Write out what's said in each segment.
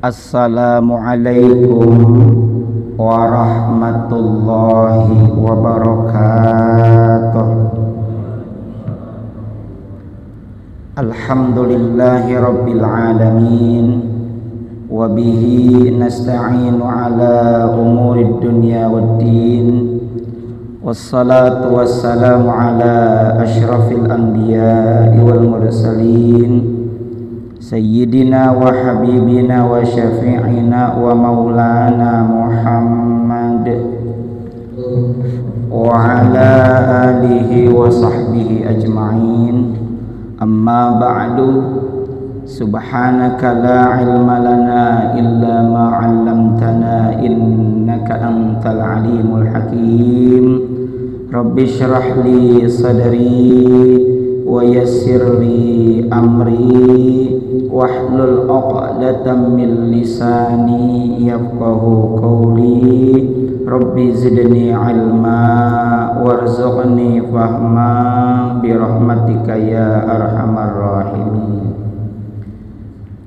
Assalamualaikum warahmatullahi wabarakatuh. Alhamdulillahi rabbil alamin, wa bihi nasta'inu ala umurid dunya waddin, wassalatu wassalamu ala asyrafil anbiya'i wal mursalin, Sayyidina wa habibina wa syafi'ina wa maulana Muhammad wa ala alihi wa sahbihi ajma'in. Amma ba'du, subhanaka la ilma lana illa ma 'allamtana innaka antal alimul hakim. Rabbi shrah li sadri wa yassir li amri wahlul 'uqdatam min lisani yafqahu qawli. Rabbi zidni ilma warzuqni fahma birahmatika ya arhamar rahimin.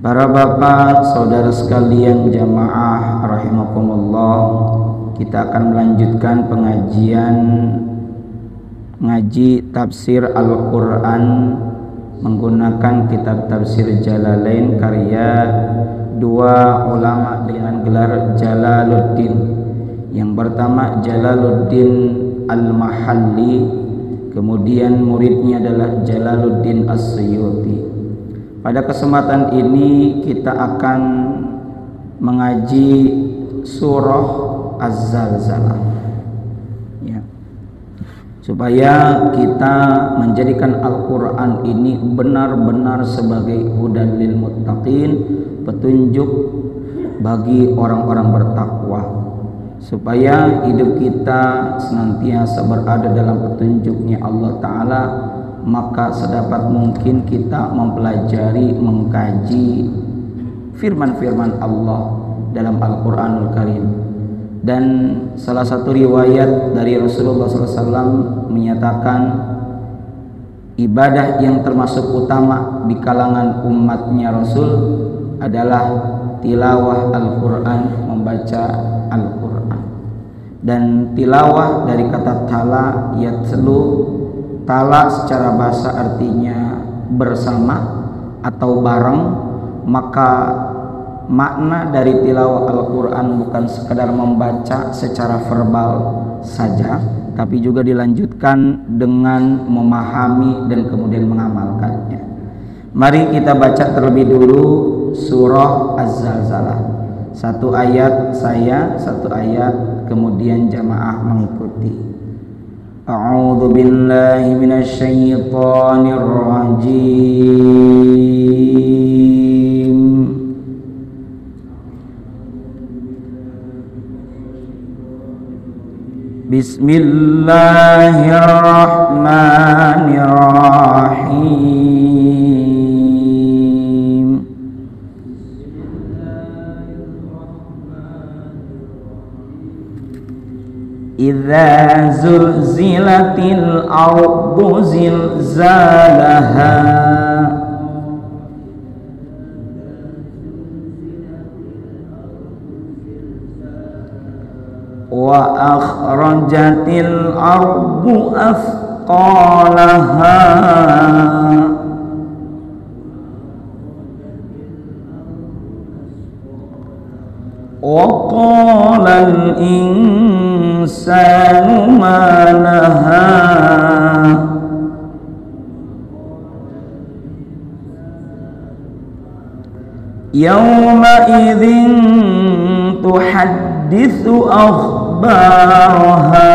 Para bapak, saudara sekalian jamaah rahimakumullah, kita akan melanjutkan pengajian ngaji tafsir Al-Quran menggunakan kitab tafsir Jalalain karya dua ulama dengan gelar Jalaluddin. Yang pertama Jalaluddin Al-Mahalli, kemudian muridnya adalah Jalaluddin As-Suyuti. Pada kesempatan ini kita akan mengaji surah Az-Zalzalah, ya, supaya kita menjadikan Al-Quran ini benar-benar sebagai hudan lil muttaqin, petunjuk bagi orang-orang bertakwa, supaya hidup kita senantiasa berada dalam petunjuknya Allah Ta'ala. Maka sedapat mungkin kita mempelajari, mengkaji firman-firman Allah dalam Al-Quranul Karim. Dan salah satu riwayat dari Rasulullah SAW menyatakan ibadah yang termasuk utama di kalangan umatnya Rasul adalah tilawah Al-Quran, membaca Al-Quran. Dan tilawah dari kata tala, yatslu. Tala secara bahasa artinya bersama atau bareng. Maka makna dari tilawah Al-Quran bukan sekedar membaca secara verbal saja, tapi juga dilanjutkan dengan memahami dan kemudian mengamalkannya. Mari kita baca terlebih dulu surah Az-Zalzalah. Satu ayat saya, satu ayat kemudian jamaah mengikuti. A'udzu billahi minasyaitonir rajim. Bismillahirrahmanirrahim. Idza zulzilatil ardu zilzalaha wa akhrajatil ardu athqalaha wa qala al-insanu ma laha yawma idzin tuhadditsu akhbaraha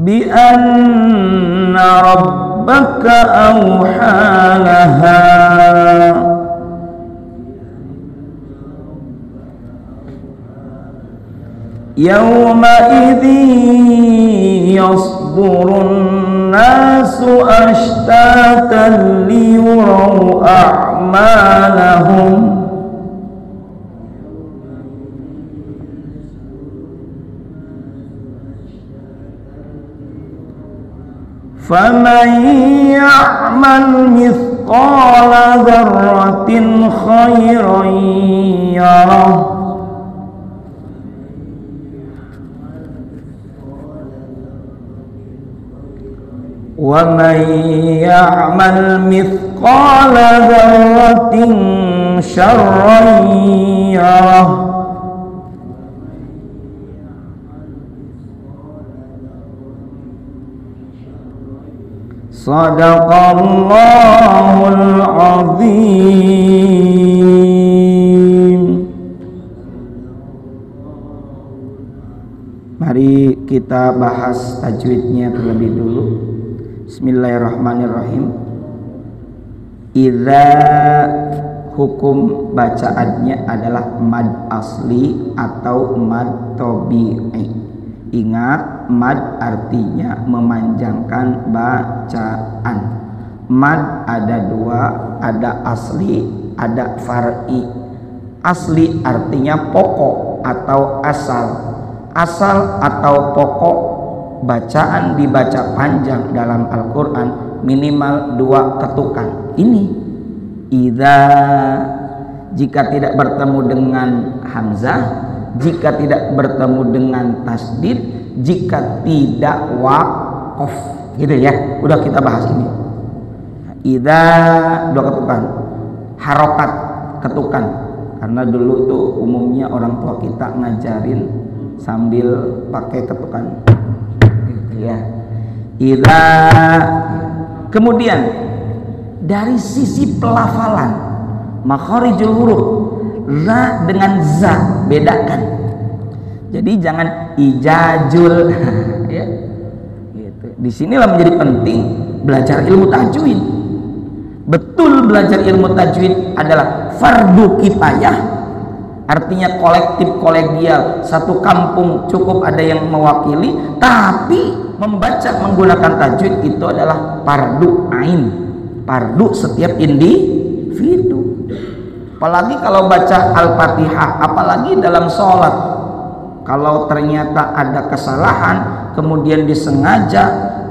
bi anna rabbaka awha laha yawma idzin yasdurun nasu ashtatan liyuraw a'malahum faman ya'mal mithqala dzarratin khairan yarah wa man ya'mal mithqala dzarratin syarran yarah. Shadaqallahul azim. Mari kita bahas tajwidnya terlebih dulu. Bismillahirrahmanirrahim. Idza, hukum bacaannya adalah mad asli atau mad tabi'i. Ingat, mad artinya memanjangkan bacaan. Mad ada dua, ada asli, ada far'i. Asli artinya pokok atau asal. Asal atau pokok bacaan dibaca panjang dalam Al-Quran minimal 2 ketukan. Ini idza, jika tidak bertemu dengan hamzah, jika tidak bertemu dengan tasdid, jika tidak waqaf, gitu ya. Udah kita bahas ini. Idza 2 ketukan, harokat ketukan. Karena dulu tuh umumnya orang tua kita ngajarin sambil pakai ketukan, gitu ya. Idza. Kemudian dari sisi pelafalan, makharijul huruf, za dengan za bedakan. Jadi jangan ijajul ya. Gitu. Disinilah menjadi penting belajar ilmu tajwid. Betul, belajar ilmu tajwid adalah fardu kifayah. Artinya kolektif, kolegial, satu kampung cukup ada yang mewakili, tapi membaca menggunakan tajwid itu adalah fardu ain, fardu setiap individu. Apalagi kalau baca Al-Fatihah, apalagi dalam sholat, kalau ternyata ada kesalahan kemudian disengaja,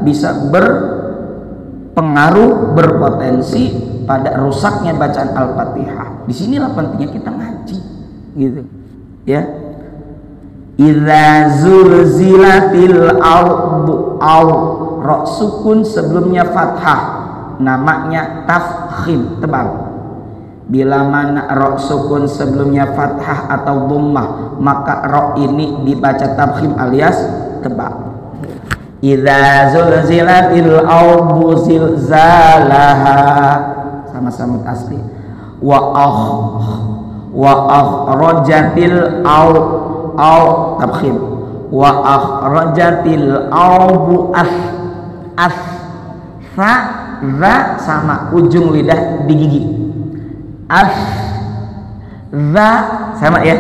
bisa berpengaruh, berpotensi pada rusaknya bacaan Al-Fatihah. Disinilah pentingnya kita ngaji, gitu ya. Idza zulzilatil ardu, ra sukun sebelumnya fathah, namanya tafkhim, tebal. Bila mana ra sukun sebelumnya fathah atau dhammah, maka ra ini dibaca tafkhim alias tebal. Idza zulzilatil ardu zilzalaha, sama-sama asli. Wa akhrajatil tafkhim. Wa akhrajatil ardu za sama ujung lidah di gigi. Za sama ya.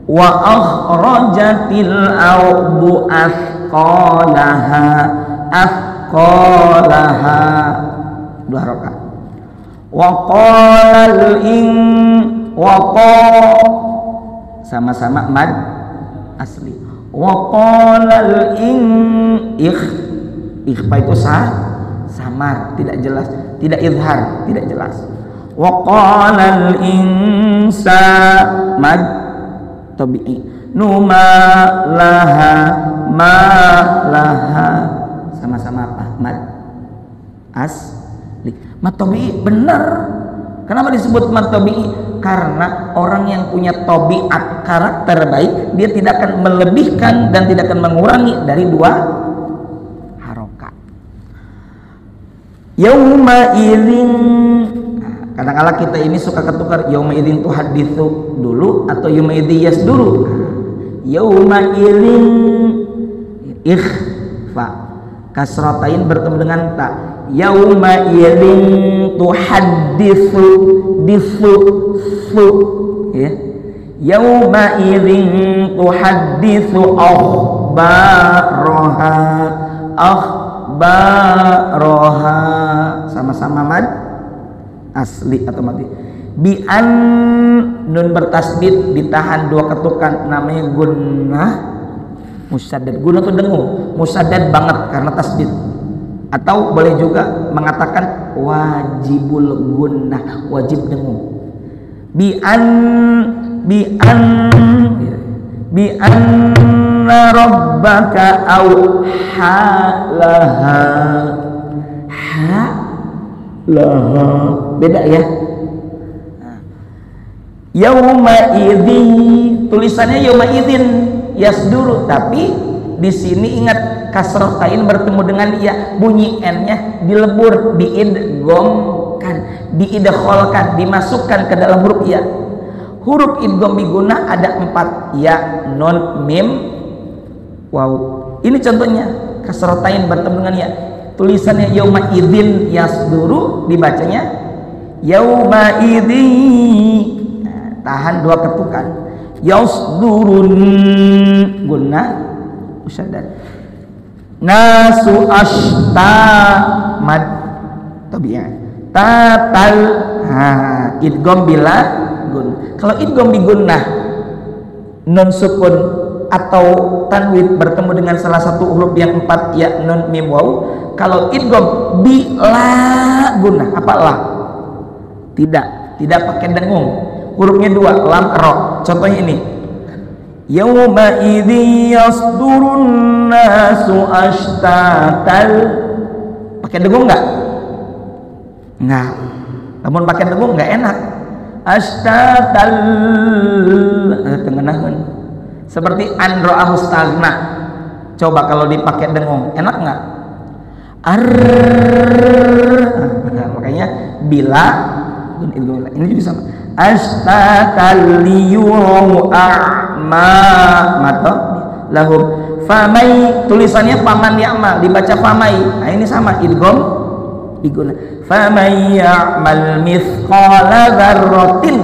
Wa akhrajatil ardu athqalaha, athqalaha, 2 rakaat. Wa qalal sama-sama mad asli. Wa qalal ikhfa itu samar, tidak jelas, tidak izhar, tidak jelas. Wa qalal mad tabi'i, numa laha ma laha, sama-sama apa? Mad asli. Mad tabi'i benar. Kenapa disebut mad tabi'i? Karena orang yang punya tabiat, karakter baik, dia tidak akan melebihkan dan tidak akan mengurangi dari 2 harokat. Yauma idzin, kadang-kala kita ini suka ketukar, yauma idzin tuhaditsu dulu atau yauma idziyas dulu. Yauma idzin ikhfa, kasratain bertemu dengan ta. Yauma idzin tuhaditsu, disu ya. Yauma idzin tuhaditsu akhbaraha, sama-sama mad asli atau mati. Bi'an, nun bertasdid ditahan 2 ketukan, namanya gunnah musaddad. Gunnah itu dengung, musaddad banget karena tasdid. atau boleh juga mengatakan wajibul gunnah, wajib dengung. Bi anna rabbaka auhalaha. Laha beda ya. Yauma idzi, tulisannya yauma idzin yasduru, tapi di sini ingat kasroh tain bertemu dengan ya, bunyi n-nya dilebur, diidghamkan, diidkhalkan, dimasukkan ke dalam huruf ya. Huruf idgham bigunnah ada 4, ya, nun, mim, waw. Ini contohnya kasroh tain bertemu dengan ya. Tulisannya yauma idzin yasduru, dibacanya yauma idzi. Tahan 2 ketukan. Yasdurun gunnah musyadad. Nasu ashta mad tabi'ah. Tatal idgham bila gun. Kalau idgham bi gunnah nun sukun atau tanwin bertemu dengan salah satu huruf yang 4, ya, nun, mim, waw. Kalau idgham bila gunnah, apa la? Tidak pakai dengung. Hurufnya 2, lam, ro. Contohnya ini, yauma idzi yasdurun nasu ashtatal. Pakai dengung nggak? Nggak. Namun pakai dengung nggak enak. Ashtatal tengenahan. Seperti anro'ahu stagna. Coba kalau dipakai dengung, enak nggak? Nah, makanya bila ini juga sama. Ashtatal liyurahu a'ma mata lahum famai, tulisannya faman ya'mal, dibaca famai. Nah ini sama idgham bigunnah. Famay ya'mal mithqala dzarratin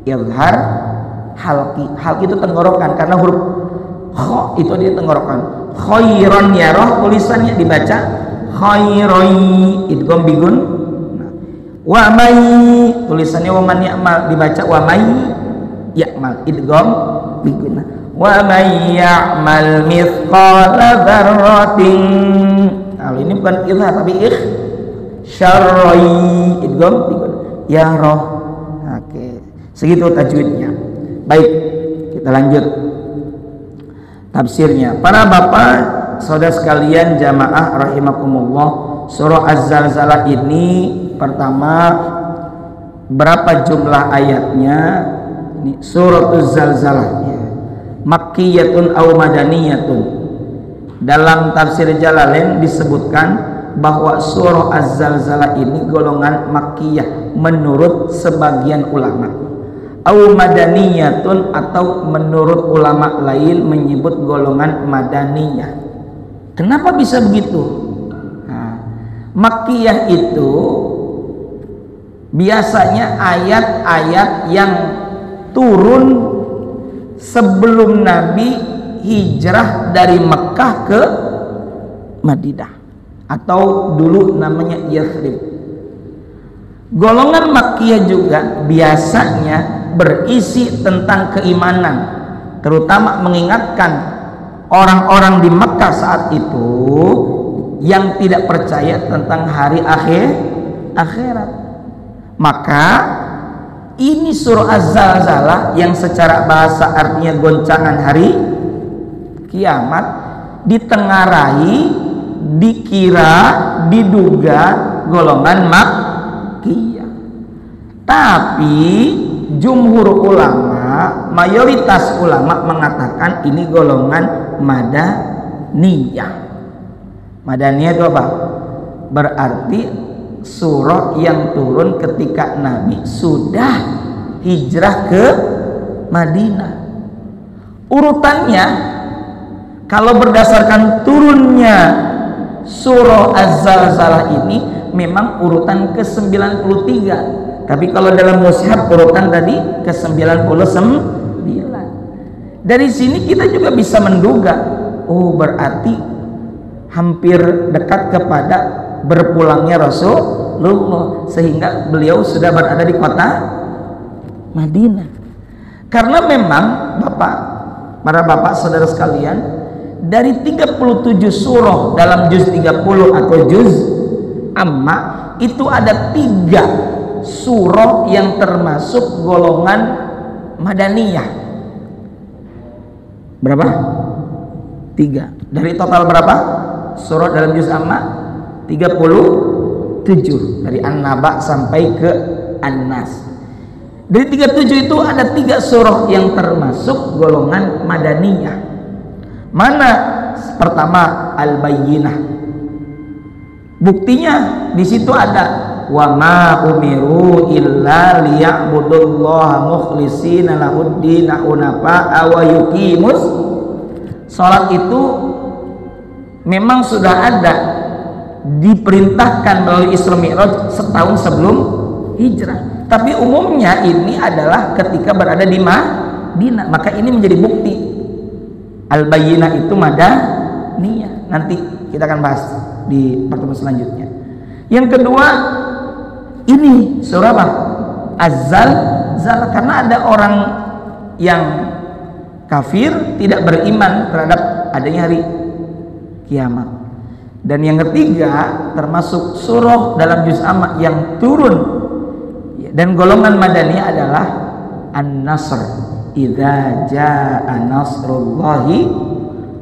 izhar halqi. Halqi itu tenggorokan karena huruf kha itu dia tenggorokan. Khairan yarah, tulisannya dibaca khairai, idgham bigunnah. Wa may, tulisannya wa man ya'mal, dibaca wa may ya'mal, idgham bigunnah. Wa may ya'mal mithqala dzarratin. Kalau ini bukan izhar tapi syarrai, idgham bigunnah. Ya roh. Oke, segitu tajwidnya. Baik, kita lanjut tafsirnya. Para bapak, saudara sekalian jamaah rahimakumullah, surah Az-Zalzalah ini pertama berapa jumlah ayatnya? Ini surah Az-Zalzalah ya. Makkiyatun aw madaniyatun. Dalam tafsir Jalalain disebutkan bahwa surah Az-Zalzalah ini golongan makkiyah menurut sebagian ulama. Aw madaniyatun, atau menurut ulama lain menyebut golongan madaniyah. Kenapa bisa begitu? Nah, makkiyah itu biasanya ayat-ayat yang turun sebelum Nabi hijrah dari Mekkah ke Madinah, atau dulu namanya Yathrib. Golongan makkiyah juga biasanya berisi tentang keimanan, terutama mengingatkan orang-orang di Mekkah saat itu yang tidak percaya tentang hari akhirat. Maka ini surah Az-Zalzalah yang secara bahasa artinya goncangan hari kiamat, ditengarai, dikira, diduga golongan makkiyah. Tapi jumhur ulama, mayoritas ulama mengatakan ini golongan madaniyah. Madaniyah itu apa? Berarti surah yang turun ketika Nabi sudah hijrah ke Madinah. Urutannya, kalau berdasarkan turunnya surah Az-Zalzalah ini memang urutan ke-93, tapi kalau dalam mushaf urutan tadi ke-99. Dari sini kita juga bisa menduga, oh berarti hampir dekat kepada berpulangnya Rasulullah, sehingga beliau sudah berada di kota Madinah. Karena memang para bapak saudara sekalian, dari 37 surah dalam juz 30 atau juz amma, itu ada 3 surah yang termasuk golongan madaniyah. Berapa? 3. Dari total berapa surah dalam juz amma? 37, dari An-Naba sampai ke An-Nas. Dari 37 itu ada 3 surah yang termasuk golongan madaniyah. Mana? Pertama, Al-Bayyinah. Buktinya di situ ada wa ma umiru illa liya'budullaha mukhlishina lahuddin hunafa wa yuqimus. Salat itu memang sudah ada, diperintahkan melalui Isra Mi'raj setahun sebelum hijrah. Tapi umumnya ini adalah ketika berada di Madinah. Maka ini menjadi bukti Al-Bayyinah itu madaniyah. Nanti kita akan bahas di pertemuan selanjutnya. Yang kedua, ini surah apa? Az-Zalzalah. Karena ada orang yang kafir, tidak beriman terhadap adanya hari kiamat. Dan yang ketiga, termasuk surah dalam juz amma yang turun dan golongan madaniyah adalah An-Nasr. Idza jaa nasrullahi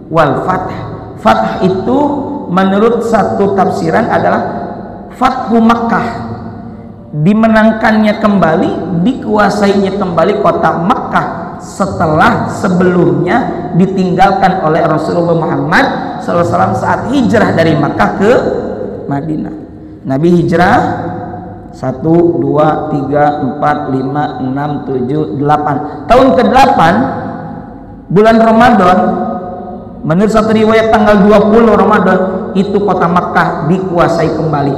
wal fath. Fath itu menurut satu tafsiran adalah Fathu Makkah, dimenangkannya kembali, dikuasainya kembali kota Makkah setelah sebelumnya ditinggalkan oleh Rasulullah Muhammad SAW saat hijrah dari Makkah ke Madinah. Nabi hijrah 1, 2, 3, 4, 5, 6, 7, 8. Tahun ke-8 bulan Ramadan, menurut satu riwayat tanggal 20 Ramadan, itu kota Makkah dikuasai kembali.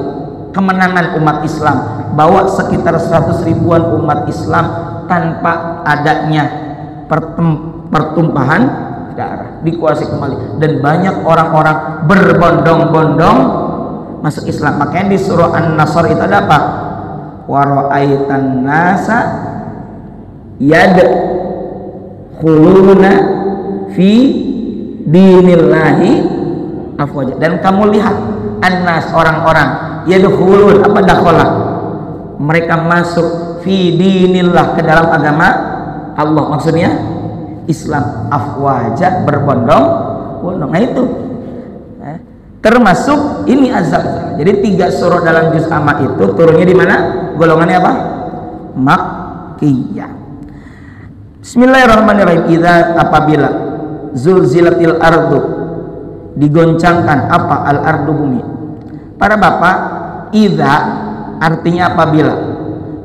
Kemenangan umat Islam, bawa sekitar 100 ribuan umat Islam tanpa adanya pertumpahan darah, dikuasai kembali. Dan banyak orang-orang berbondong-bondong masuk Islam. Makanya di surah An-Nasr itu ada apa? Wa ra'aitan nasa yadkhuluna fi dinillahi afwaja. Dan kamu lihat an-nas, orang-orang, yadkhulun, apa dakhala? Mereka masuk fi dinillah, ke dalam agama Allah, maksudnya Islam, afwaja, berbondong-bondong. Nah itu termasuk ini Az-Zalzalah. Jadi 3 surah dalam juz amma itu turunnya di mana? Golongannya apa? Makkiyah. Bismillahirrahmanirrahim. Idza, apabila zulzilatil ardu, digoncangkan apa? Al ardu, bumi. Para bapak, idza artinya apabila.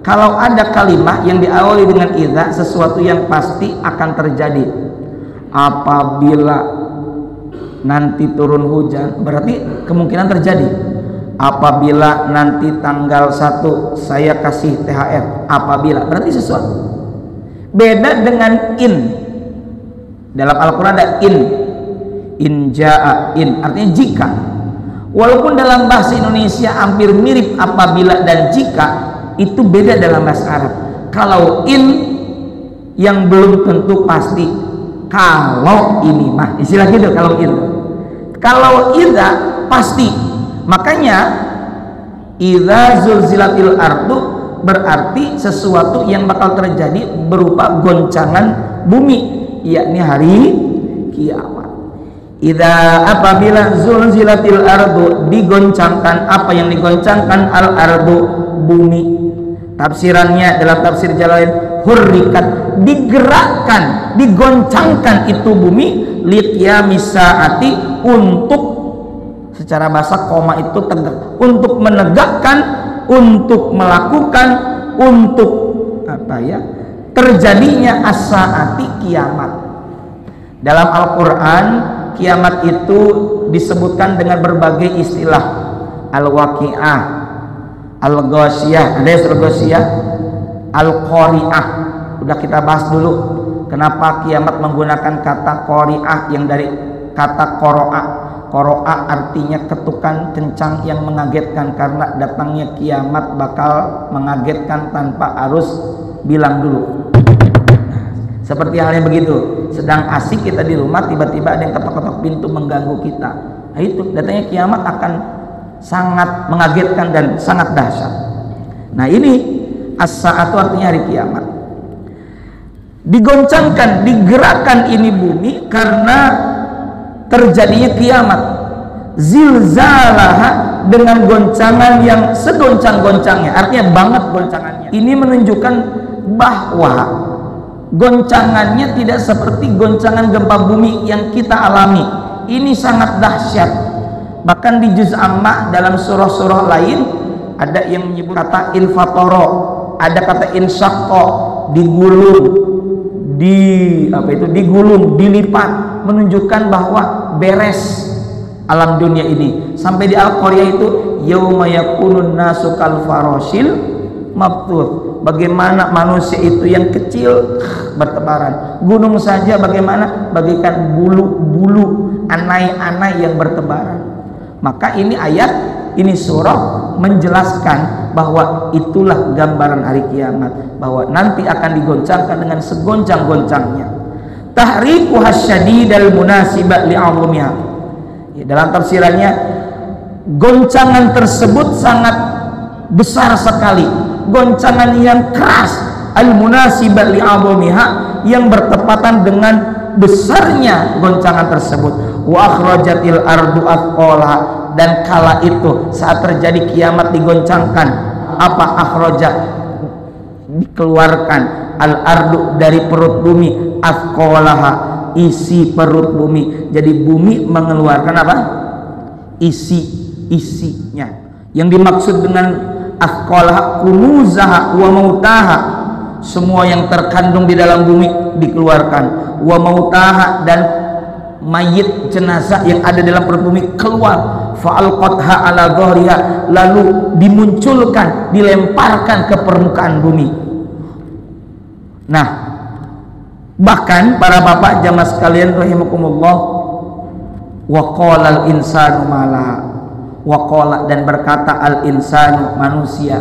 Kalau ada kalimat yang diawali dengan idza, sesuatu yang pasti akan terjadi. Apabila nanti turun hujan, berarti kemungkinan terjadi. Apabila nanti tanggal 1 saya kasih THR, apabila, berarti sesuatu. Beda dengan in. Dalam Al-Quran ada in ja'a, in artinya jika. Walaupun dalam bahasa Indonesia hampir mirip apabila dan jika, itu beda dalam bahasa Arab. Kalau in yang belum tentu pasti, kalau ini mah istilah gitu. Kalau in, kalau idza pasti. Makanya idza zulzilatil ardu berarti sesuatu yang bakal terjadi berupa goncangan bumi, yakni hari kiamat. Idza, apabila zulzilatil ardu, digoncangkan. Apa yang digoncangkan? Al ardu, bumi. Tafsirannya dalam tafsir Jalalain, hurrikat, digerakkan, digoncangkan itu bumi, liqiyamis saati, untuk, secara bahasa koma itu tegak, untuk menegakkan, untuk melakukan, untuk apa ya, terjadinya as-saati, kiamat. Dalam Al-Quran kiamat itu disebutkan dengan berbagai istilah. Al-Waqi'ah, Al-Ghasyiyah, ada Al-Ghasyiyah, Al-Qari'ah. Udah kita bahas dulu kenapa kiamat menggunakan kata Qari'ah yang dari kata Qara'a. Qara'a artinya ketukan kencang yang mengagetkan, karena datangnya kiamat bakal mengagetkan tanpa harus bilang dulu. Seperti halnya begitu, sedang asik kita di rumah, tiba-tiba ada yang ketok-ketok pintu mengganggu kita. Nah itu, datangnya kiamat akan sangat mengagetkan dan sangat dahsyat. Nah ini as-saatu artinya hari kiamat. Digoncangkan, digerakkan ini bumi karena terjadinya kiamat. Zilzalaha, dengan goncangan yang segoncang-goncangnya, artinya banget goncangannya. Ini menunjukkan bahwa goncangannya tidak seperti goncangan gempa bumi yang kita alami. Ini sangat dahsyat. Bahkan di juz amma dalam surah-surah lain ada yang menyebut kata infatoro, ada kata insyaqqa, digulung, digulung, dilipat, menunjukkan bahwa beres alam dunia ini. Sampai di Al-Qaryah itu yauma yakunun nasu kal farasil mabthur, bagaimana manusia itu yang kecil bertebaran, gunung saja bagaimana bagaikan bulu-bulu anai-anai yang bertebaran. Maka ini ayat, ini surah menjelaskan bahwa itulah gambaran hari kiamat, bahwa nanti akan digoncangkan dengan segoncang-goncangnya. Tahriku hasyadidal munasibah li'azumiha. Ya, dalam tafsirannya, goncangan tersebut sangat besar sekali, goncangan yang keras, al-munasibah li'azumiha, yang bertepatan dengan besarnya goncangan tersebut. Wa akhrajatil ardu athqalaha, dan kala itu saat terjadi kiamat digoncangkan, apa akhraja, dikeluarkan, al ardu dari perut bumi, athqalaha, isi perut bumi. Jadi bumi mengeluarkan apa? Isinya. Yang dimaksud dengan athqalaha kunuzaha wa mautaha, semua yang terkandung di dalam bumi dikeluarkan, wa mautaha, dan mayit jenazah yang ada dalam perut bumi keluar, fa'alqatha ala dhahriha, lalu dimunculkan, dilemparkan ke permukaan bumi. Nah, bahkan para bapak jamaah sekalian rahimakumullah, wa qala al insanu malaha, wa qala, dan berkata al insanu, manusia.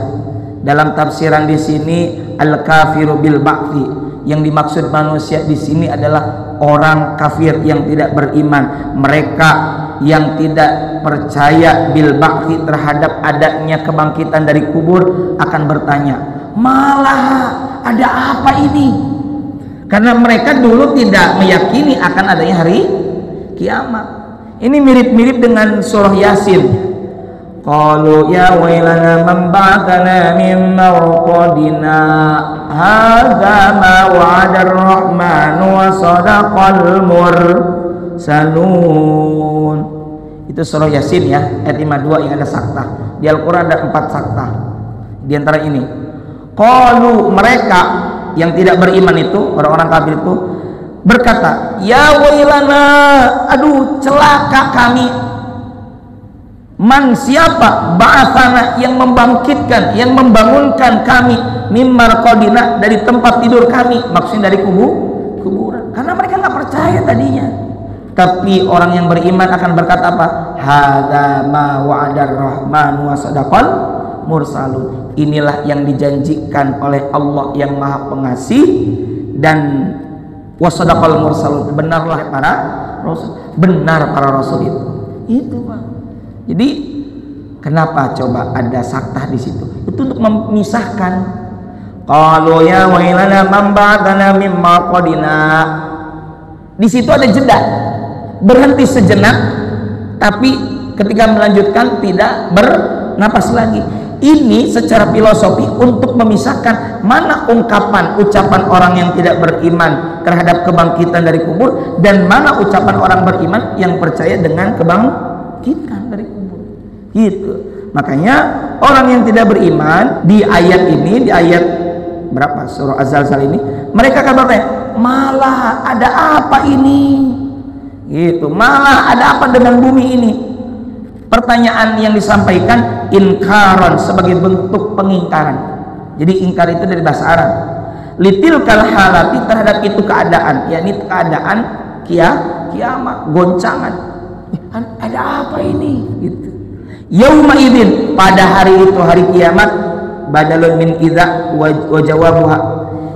Dalam tafsiran di sini al kafiru bil ba'thi, yang dimaksud manusia di sini adalah orang kafir yang tidak beriman, mereka yang tidak percaya bil ba'thi, terhadap adanya kebangkitan dari kubur, akan bertanya, malah ada apa ini? Karena mereka dulu tidak meyakini akan adanya hari kiamat. Ini mirip-mirip dengan surah Yasin. Qalu ya wailana man ba'athana min marqadina hadza ma wa'ada ar-rahmanu wa sadaqal mursalun. Itu surah Yasin ya, ayat 52 yang ada sakta. Di Al-Qur'an ada 4 sakta. Di antara ini, qalu, mereka yang tidak beriman itu, orang-orang kafir itu berkata, ya wailana, aduh celaka kami. Man, siapa? Ba'athana, yang membangkitkan, yang membangunkan kami, mimar qadina, dari tempat tidur kami, maksudnya dari kuburan. Karena mereka nggak percaya tadinya. Tapi orang yang beriman akan berkata apa? Hadza ma wa'adar rahman wa sadaqal mursalun. Inilah yang dijanjikan oleh Allah yang Maha Pengasih, dan wa sadaqal mursalun, benarlah para rasul, benar para rasul itu. Itu Pak. Jadi kenapa coba ada saktah di situ? Itu untuk memisahkan. Qalu ya wailana man ba'athana min marqadina. Di situ ada jeda, berhenti sejenak, tapi ketika melanjutkan tidak bernapas lagi. Ini secara filosofi untuk memisahkan mana ucapan orang yang tidak beriman terhadap kebangkitan dari kubur, dan mana ucapan orang beriman yang percaya dengan kebangkitan dari kubur. Gitu. Makanya orang yang tidak beriman di ayat ini, di ayat berapa surah Az-Zalzalah ini, mereka akan bertanya, malah ada apa ini? Gitu. Malah ada apa dengan bumi ini? Pertanyaan yang disampaikan inkaron, sebagai bentuk pengingkaran. Jadi ingkar itu dari bahasa Arab. Litilkal halati, terhadap itu keadaan, yakni keadaan kiamat, goncangan. Ada apa ini? Gitu. Yauma idzin, pada hari itu, hari kiamat, badalun min idza wa jawabuha.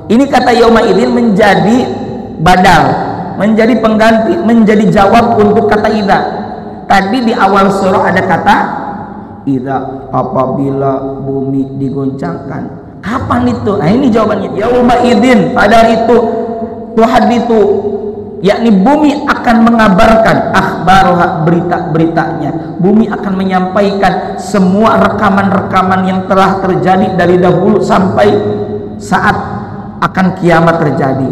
Ini kata yauma idzin menjadi badal, menjadi pengganti, menjadi jawab untuk kata idza. Tadi di awal surah ada kata idza, apabila bumi digoncangkan. Kapan itu? Nah ini jawabannya. Yauma idzin, pada itu tuhaditsu, yakni bumi akan mengabarkan akhbaruha, berita-beritanya. Bumi akan menyampaikan semua rekaman-rekaman yang telah terjadi dari dahulu sampai saat akan kiamat terjadi.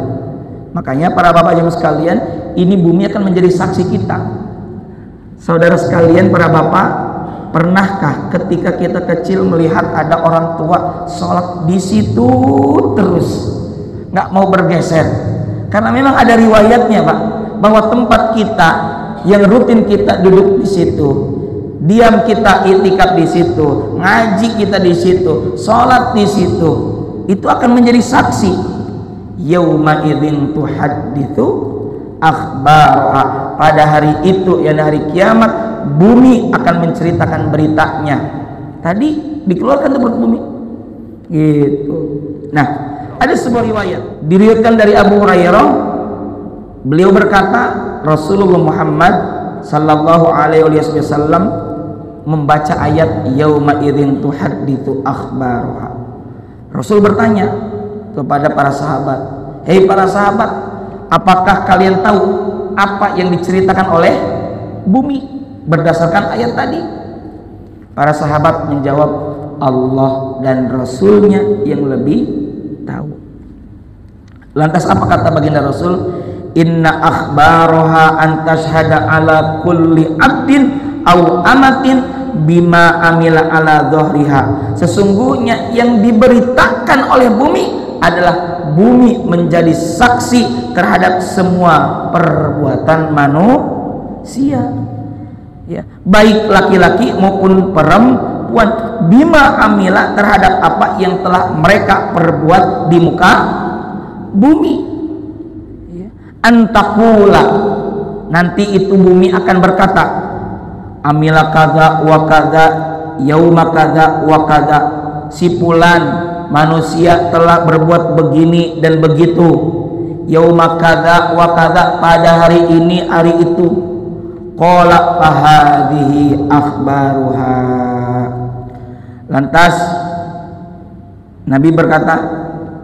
Makanya para bapak ibu sekalian, ini bumi akan menjadi saksi kita. Saudara sekalian, para bapak, pernahkah ketika kita kecil melihat ada orang tua sholat di situ terus, nggak mau bergeser? Karena memang ada riwayatnya, Pak, bahwa tempat kita yang rutin kita duduk di situ, diam kita itikaf di situ, ngaji kita di situ, sholat di situ, itu akan menjadi saksi. Yauma idzin tuhadditsu akhbaraha, pada hari itu, yang hari kiamat, bumi akan menceritakan beritanya. Tadi dikeluarkan tempat bumi gitu. Nah, ada sebuah riwayat diriwayatkan dari Abu Hurairah, beliau berkata Rasulullah Muhammad sallallahu alaihi wasallam membaca ayat yauma idzin tuhadditsu akhbaraha. Rasul bertanya kepada para sahabat, hei para sahabat, apakah kalian tahu apa yang diceritakan oleh bumi berdasarkan ayat tadi? Para sahabat menjawab, Allah dan Rasulnya yang lebih tahu. Lantas apa kata baginda Rasul? Inna akhbaroha antashhada ala kulli abdin au amatin bima amila ala dhahriha. Sesungguhnya yang diberitakan oleh bumi adalah bumi menjadi saksi terhadap semua perbuatan manusia, ya, baik laki-laki maupun perempuan, bima amila, terhadap apa yang telah mereka perbuat di muka bumi, ya. Antakula, nanti itu bumi akan berkata, amila kadza wa kadza yauma kadza wa kadza, si fulan manusia telah berbuat begini dan begitu, yauma kadza wa kadza, pada hari ini, hari itu. Qala fahadhihi akhbaruha. Lantas Nabi berkata,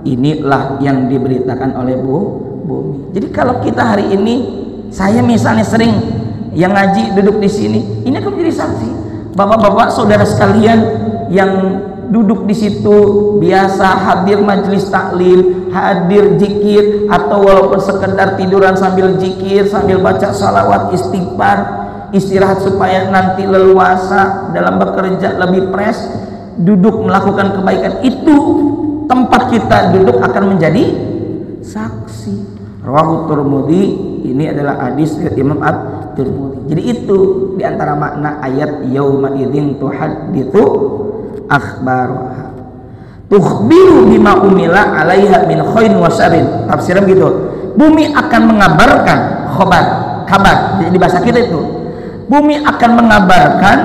inilah yang diberitakan oleh bumi. Jadi kalau kita hari ini, saya misalnya sering yang ngaji duduk di sini, ini akan menjadi saksi. Bapak-bapak saudara sekalian yang duduk di situ biasa hadir majelis taklim, hadir zikir, atau walaupun sekedar tiduran sambil zikir, sambil baca salawat, istighfar, istirahat supaya nanti leluasa dalam bekerja lebih fresh, duduk melakukan kebaikan, itu tempat kita duduk akan menjadi saksi. Rawahu Tirmidzi, ini adalah hadis Imam At-Tirmidzi. Jadi itu diantara makna ayat yauma idzin tuhadditsu akhbaraha, tukhbiru bima umila alaiha min khairin wa syarrin. Tafsiran gitu, bumi akan mengabarkan kabar. Jadi bahasa kita itu, bumi akan mengabarkan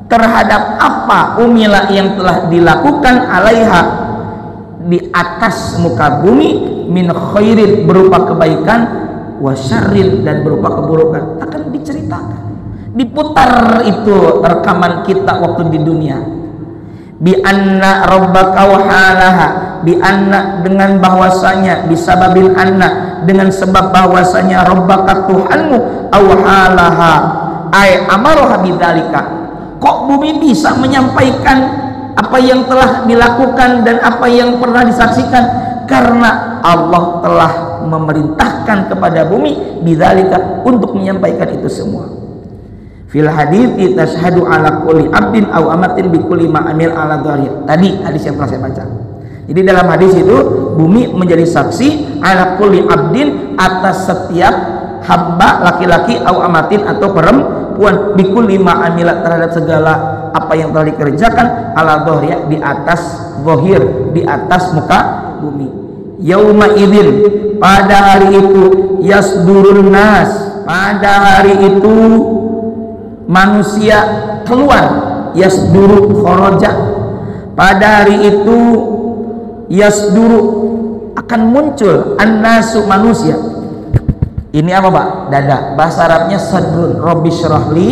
terhadap apa umila yang telah dilakukan alaiha, di atas muka bumi, min khairin berupa kebaikan, wa syarrin dan berupa keburukan, akan diceritakan, diputar itu rekaman kita waktu di dunia. Bi anna rabbaka wahalaha, bi anna dengan bahwasanya, bisababil anna dengan sebab bahwasanya, rabbaka Tuhanmu, awhalaha ay amaroha bidzalika. Kok bumi bisa menyampaikan apa yang telah dilakukan dan apa yang pernah disaksikan? Karena Allah telah memerintahkan kepada bumi bidzalika, untuk menyampaikan itu semua. Fil hadithi tashhadu ala kulli abdin aw amatin bi kulli ma amil ala dhahir. Tadi hadis yang pernah saya baca. Jadi dalam hadis itu bumi menjadi saksi ala kulli abdin, atas setiap hamba laki-laki aw amatin atau perempuan, bi kulli ma amila, terhadap segala apa yang telah dikerjakan, ala dhahir, di atas zahir, di atas muka bumi. Yauma idzin, pada hari itu, yasdurun nas, pada hari itu manusia keluar, yasduru kharaja, pada hari itu, yasduru akan muncul annasu manusia. Ini apa Pak? Dada. Bahasa Arabnya sadrun. Rabbi syrahli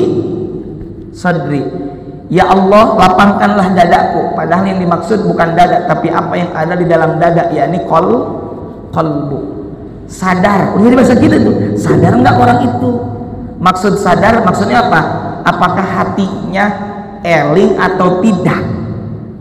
sadri. Ya Allah, lapangkanlah dadaku. Padahal yang dimaksud bukan dada, tapi apa yang ada di dalam dada, yakni qalbu. Sadar. Jadi bahasa kita tuh, sadar enggak orang itu? Maksud sadar maksudnya apa? Apakah hatinya eling atau tidak?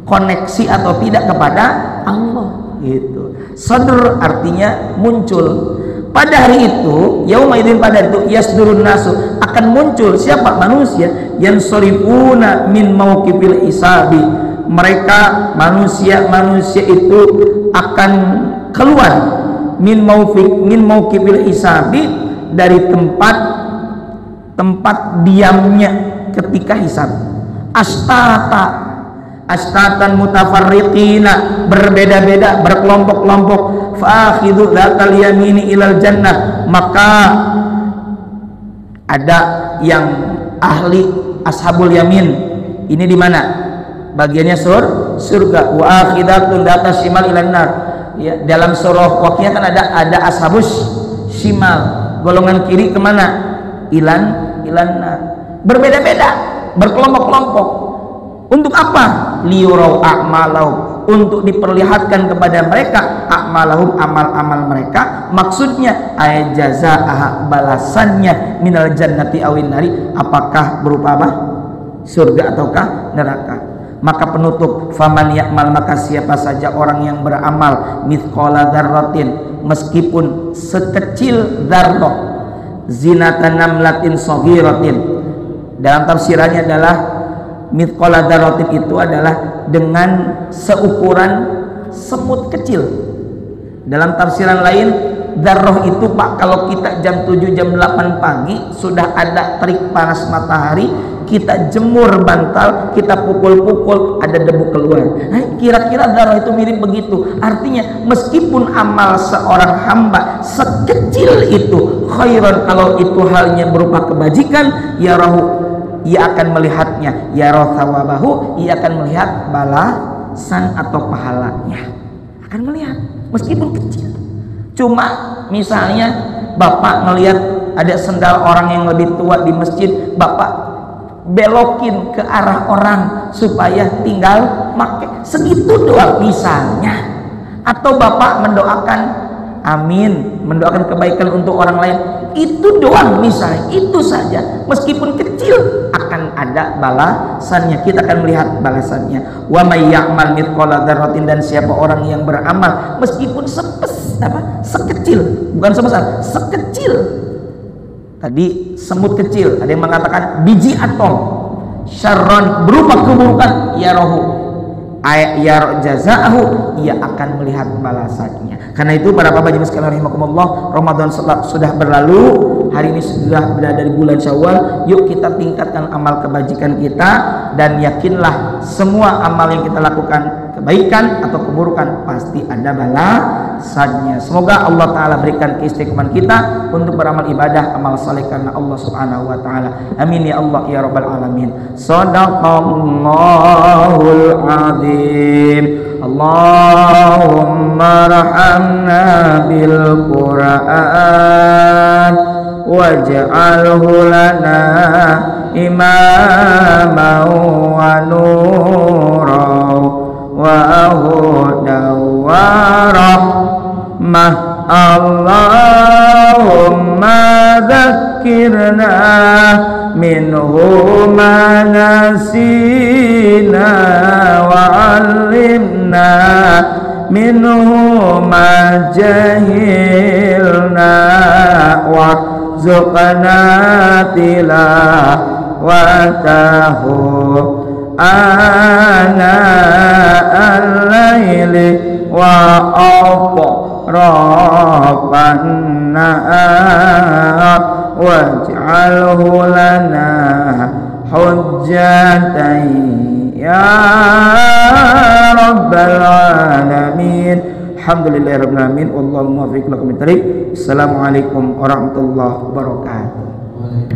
Koneksi atau tidak kepada Allah gitu. Sadr artinya muncul. Pada hari itu, yaumaidin, pada hari itu, yasdurun nasu, akan muncul siapa? Manusia yang sorifuna min mauqifil isabi. Mereka manusia itu akan keluar min mauqifil isabi, dari tempat diamnya ketika hisab. Astatan mutafarriqina, berbeda-beda, berkelompok-kelompok. Fa'akhidhu dzatal yamini ilal jannah, maka ada yang ahli ashabul yamin. Ini di mana? Bagiannya surga. Wa akhidatun dzatas shimal ilan nar. Ya, dalam surah Waqiah kan ada ashabus shimal, golongan kiri kemana? Ilan nar. Berbeda-beda, berkelompok-kelompok. Untuk apa? Liyurau a'malahum, untuk diperlihatkan kepada mereka a'malahum, amal-amal mereka. Maksudnya ayat jazaaha, balasannya minal jannati awin nari, apakah berupa apa? Surga ataukah neraka. Maka penutup, faman ya'mal, maka siapa saja orang yang beramal mithqala dzarratin, meskipun sekecil dzarrah, zinatan namlatin shaghiratin. Dalam tafsirannya adalah mithqala dzarratin itu adalah dengan seukuran semut kecil. Dalam tafsiran lain, dzarrah itu Pak, kalau kita jam 7 jam 8 pagi sudah ada terik panas matahari, kita jemur bantal, kita pukul-pukul, ada debu keluar. Kira-kira dzarrah itu mirip begitu. Artinya meskipun amal seorang hamba sekecil itu khairan, kalau itu halnya berupa kebajikan, ya rahu, ia akan melihatnya, ya thawabahu, ia akan melihat balasan atau pahalanya, akan melihat meskipun kecil. Cuma misalnya Bapak melihat ada sendal orang yang lebih tua di masjid, Bapak belokin ke arah orang supaya tinggal pakai, segitu doang misalnya. Atau Bapak mendoakan amin, mendoakan kebaikan untuk orang lain, itu doang misalnya, itu saja, meskipun kecil akan ada balasannya, kita akan melihat balasannya. Wa may ya'mal mithqala dzarratin, dan siapa orang yang beramal meskipun sekecil, bukan sebesar, sekecil. Tadi semut kecil, ada yang mengatakan biji atom, syarron, berupa keburukan, ya rohu, ya jazaahu, ia akan melihat balasannya. Karena itu para bapak jemaah sekalian rahimakumullah, Ramadan sudah berlalu, hari ini sudah berada di bulan Syawal. Yuk kita tingkatkan amal kebajikan kita, dan yakinlah semua amal yang kita lakukan, kebaikan atau keburukan, pasti ada balasannya. Semoga Allah Ta'ala berikan keistiqomahan kita untuk beramal ibadah, amal saleh karena Allah Subhanahu Wa Ta'ala. Amin ya Allah ya Rabbal Alamin. Sadaqallahul Azim. Allahumma rahamna bil Qur'an waj'alhu lana imaman wa nuran wa hudan wa rahmah. Allahumma dzakkirna minhu ma nasina wa 'allimna minhu ma jahilna warzuqna tilawatahu ana al-laili wa atrapan nahar waj'alhu lana hujjatan ya rabbal alamin. Alhamdulillahirabbil alamin. Wallahu muwaffiq lakum. Assalamualaikum warahmatullahi wabarakatuh.